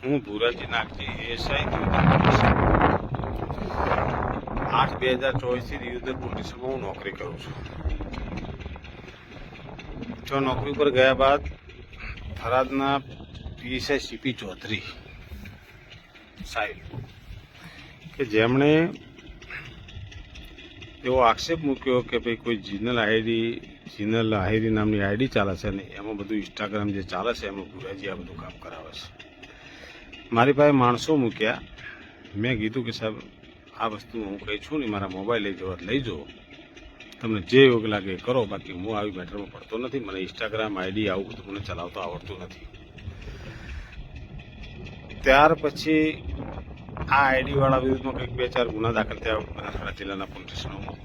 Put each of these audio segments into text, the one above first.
હું ભુરાજી નાગજી એએસઆઈ 8/2024 થી દિયોદર પોલીસ સ્ટેશનમાં હું નોકરી કરું છું. જો નોકરી પર ગયા બાદ થરાદના પીએસઆઈ સીપી ચૌધરી સાહેબ કે જેમણે એવો આક્ષેપ મૂક્યો કે ભાઈ કોઈ જીનલ આહિરી નામની આઈડી ચાલે છે ને એમાં બધું ઇન્સ્ટાગ્રામ જે ચાલે છે એમાં ભુરાજી આ બધું કામ કરાવે છે. મારી પાસે માણસો મૂક્યા. મેં કીધું કે સાહેબ આ વસ્તુ હું કહી છું ને મારા મોબાઈલ લઈ જાઓ, તમને જે યોગ લાગે એ કરો, બાકી હું આવી મેટરમાં પડતો નથી. મને ઇન્સ્ટાગ્રામ આઈડી આવું બધું મને ચલાવતો આવડતું નથી. ત્યાર પછી આ આઈડીવાળા વિરુદ્ધમાં કંઈક 2-4 ગુના દાખલ થયા બનાસકાંઠા જિલ્લાના પોલીસ સ્ટેશનોમાં.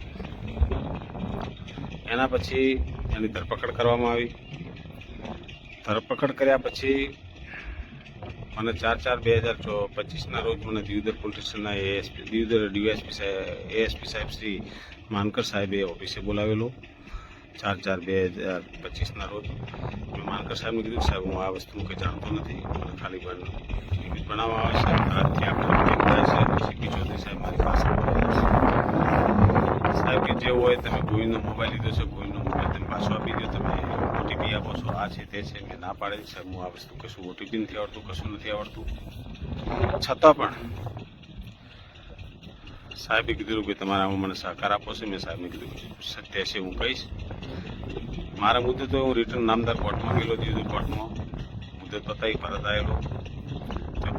એના પછી એની ધરપકડ કરવામાં આવી. ધરપકડ કર્યા પછી મને 4/4/2025ના રોજ મને દિયોદર પોલીસ સ્ટેશનના દિયોદર એએસપી સાહેબ શ્રી માનકર સાહેબે ઓફિસે બોલાવેલો. 4/4/2025ના રોજ મેં માનકર સાહેબને કીધું, સાહેબ હું આ વસ્તુ કંઈ જાણતો નથી, મને ખાલી નિમિત્ત બનાવવા આવે છે. સીપી ચૌધરી સાહેબ મારી પાસે સાહેબ કે જે હોય તમે ગોવિંદનો મોબાઈલ લીધો છે, ગોવિંદનો મોબાઈલ તમે પાછો આપી દો, તમે ઓટીપી આપો છો, આ છે તે છે. મેં ના પાડેલી, સાહેબ હું આ વસ્તુ કશું ઓટીપી નથી આવડતું, કશું નથી આવડતું. છતાં પણ સાહેબે કીધું કે તમારે આમાં મને સહકાર આપો છે. મેં સાહેબને કીધું સત્ય છે હું કહીશ. મારા મુદ્દે તો હું રિટર્ન નામદાર કોર્ટમાં ગયેલો, દિયોદર કોર્ટમાં મુદ્દત બતાવી પરત આવેલો.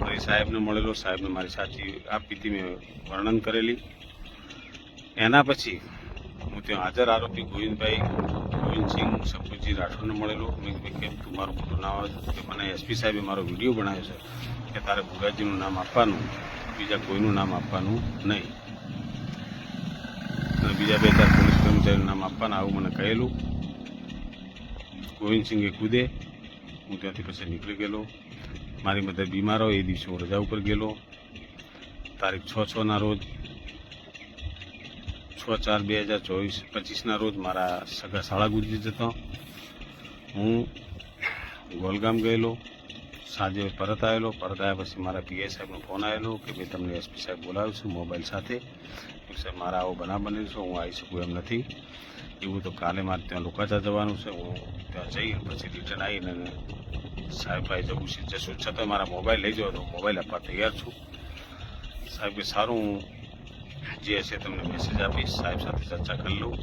ફરી સાહેબને મળેલો. સાહેબને મારી સાચી આપીતી મેં વર્ણન કરેલી. એના પછી હું ત્યાં હાજર આરોપી ગોવિંદસિંહ સપુજી રાઠોડને મળેલો. મેં કેમ તું મારું ખોટું નામ આવે છે કે મને એસપી સાહેબે મારો વિડીયો બનાવ્યો છે કે તારે ભુરાજીનું નામ આપવાનું, બીજા કોઈનું નામ આપવાનું નહીં, અને બીજા 2-4 પોલીસ કર્મચારીનું નામ આપવાના, આવું મને કહેલું. ગોવિંદસિંહે કૂદે. હું ત્યાંથી પછી નીકળી ગયેલો. મારી મધર બીમાર હોય એ દિવસે હું રજા ઉપર ગયેલો. તારીખ 6/6ના રોજ 6/4/2025ના રોજ મારા સગા શાળા ગુજરી જતો. હું ગોલગામ ગયેલો. સાંજે પરત આવેલો. પરત આવ્યા પછી મારા પીઆઈ સાહેબનો ફોન આવેલો કે ભાઈ તમને એસપી સાહેબ બોલાવ્યું છે મોબાઈલ સાથે. સાહેબ મારા આવો બનાવ બનેલો છે, હું આવી શકું એમ નથી. એવું તો કાલે મારે ત્યાં લોકાચા જવાનું છે, હું ત્યાં જઈ પછી રિટર્ન આવીને સાહેબ ભાઈ જવું છે જશું, છતાં મારા મોબાઈલ લઈ જાઓ તો મોબાઈલ આપવા તૈયાર છું. સાહેબ કે સારું, હું જે હશે તમને મેસેજ આપીશ, સાહેબ સાથે ચર્ચા કરી લઉં.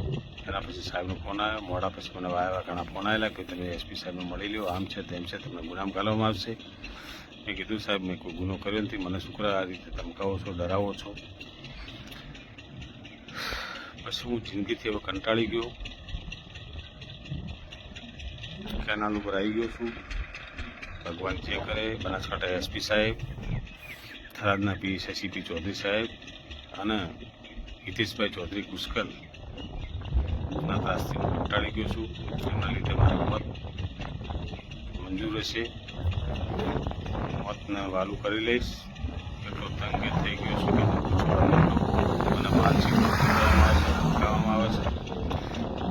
એના પછી સાહેબનો ફોન આવ્યો. મોડા પછી મને વાયા ઘણા ફોન આવેલા કે તમે એસપી સાહેબને મળી લો, આમ છે તેમ છે, તમને ગુનામ ઘાલવામાં આવશે. મેં કીધું સાહેબ મેં કોઈ ગુનો કર્યો નથી, મને શું કરે આ રીતે ધમકાવો છો, ડરાવો છો. પછી હું જિંદગીથી હવે કંટાળી ગયો. કેનાલ ઉપર આવી ગયો છું. ભગવાન જે કરે. બનાસકાંઠા એસપી સાહેબ, થરાદના પીએસઆઈ સીપી ચૌધરી સાહેબ અને હિતેશભાઈ ચૌધરી કુસ્કલ ના ત્રાસથી હું કંટાળી ગયો છું. એમના લીધે મારા મોત મંજૂર હશે. મોતને વાલું કરી લઈશ. એટલો તંગ થઈ ગયો છું કે મને માનસિક કરવામાં આવે છે,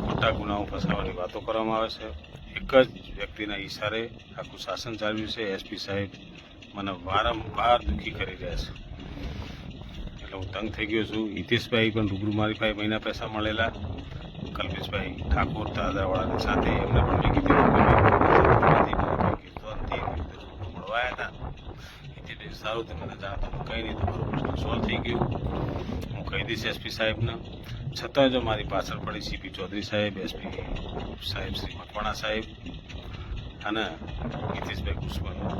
ખોટા ગુનાઓ ફસાવવાની વાતો કરવામાં આવે છે. એક જ વ્યક્તિના ઈશારે આખું શાસન ચાલ્યું છે. એસપી સાહેબ મને વારંવાર દુઃખી કરી રહ્યા છે. એટલે હું તંગ થઈ ગયો છું. હિતેશભાઈ પણ રૂબરૂ મારી પાસે મહિના પૈસા મળેલા. કલ્પેશભાઈ ઠાકોર દાદાવાળાની સાથે એમને પણ મેં કીધું મળવાયા હતા. હિતેશભાઈ સારું તમે જાણતો કંઈ નહીં, તમારું પ્રશ્ન સોલ્વ થઈ ગયું, હું કહી દઈશ એસપી સાહેબને. છતાં જો મારી પાછળ પડી સીપી ચૌધરી સાહેબ, એસપી સાહેબ શ્રી મકવાણા સાહેબ અને હિતેશભાઈ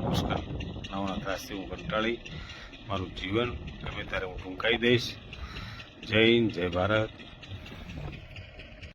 પુષ્કર નવાના ત્રાસથી હું કંટાળી મારું જીવન ગમે ત્યારે હું ટૂંકાઈ દઈશ. જય હિન્દ, જય ભારત.